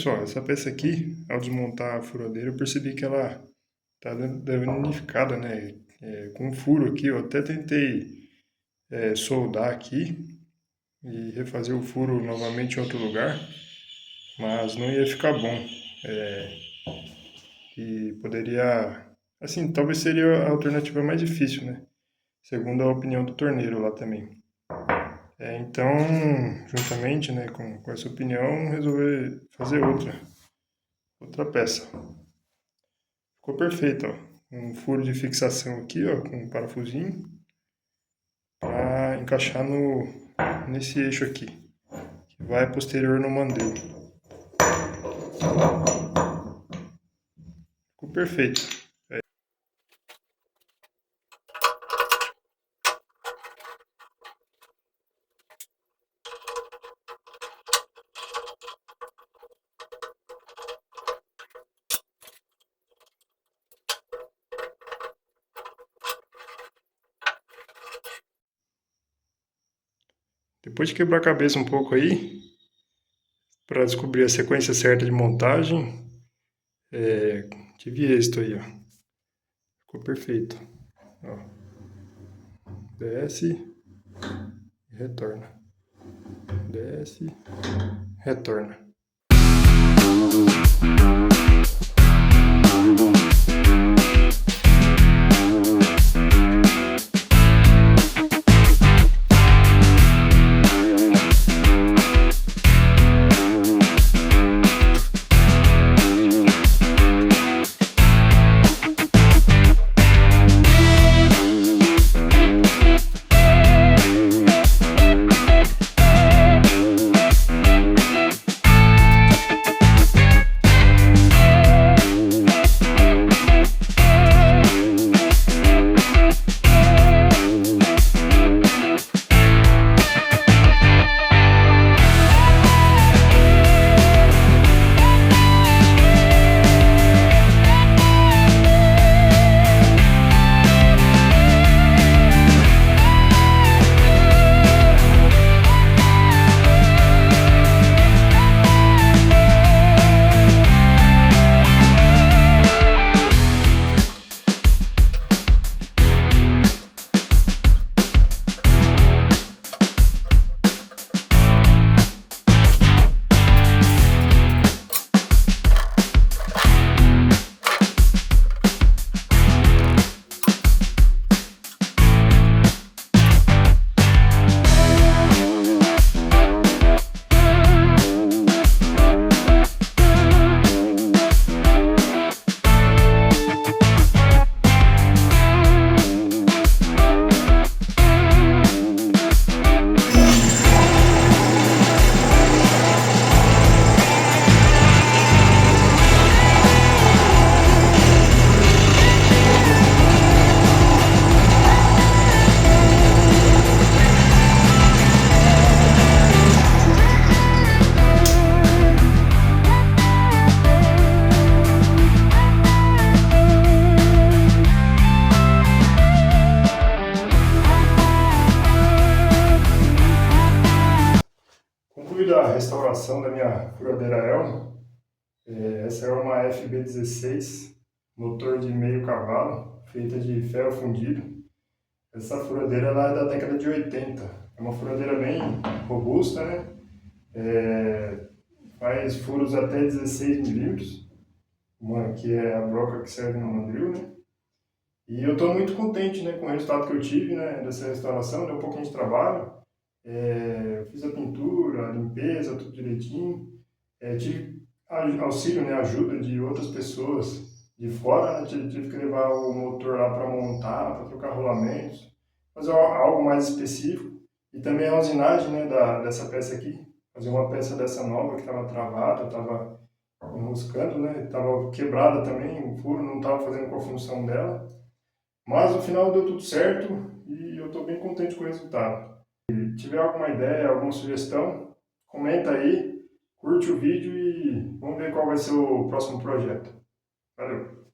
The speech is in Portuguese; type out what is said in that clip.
pessoal, essa peça aqui, ao desmontar a furadeira, eu percebi que ela tá danificada, né? Com um furo aqui, eu até tentei soldar aqui e refazer o furo novamente em outro lugar, mas não ia ficar bom. E poderia, assim, talvez seria a alternativa mais difícil, né? Segundo a opinião do torneiro lá também. Então, juntamente, né, com essa opinião, resolvi fazer outra peça. Ficou perfeito, ó. Um furo de fixação aqui, ó, com um parafusinho, para encaixar nesse eixo aqui, que vai posterior no mandril. Ficou perfeito. Depois de quebrar a cabeça um pouco aí, para descobrir a sequência certa de montagem, tive êxito aí, ó. Ficou perfeito. Ó. Desce e retorna. Desce, retorna. Concluída a restauração da minha furadeira Helmo, essa é uma FB16, motor de meio cavalo, feita de ferro fundido. Essa furadeira ela é da década de 80, é uma furadeira bem robusta, né? Faz furos até 16 milímetros, que é a broca que serve no mandril, né? E eu estou muito contente, né, com o resultado que eu tive, né, dessa restauração, deu um pouquinho de trabalho. Eu fiz a pintura, a limpeza, tudo direitinho. Tive auxílio, né, ajuda de outras pessoas de fora, né, tive que levar o motor lá para montar, para trocar rolamentos, fazer algo mais específico. E também a usinagem, né, dessa peça aqui, fazer uma peça dessa nova que estava travada, estava enroscando, né, estava quebrada também, o furo não estava fazendo com a função dela. Mas no final deu tudo certo e eu estou bem contente com o resultado. Se tiver alguma ideia, alguma sugestão, comenta aí, curte o vídeo e vamos ver qual vai ser o próximo projeto. Valeu!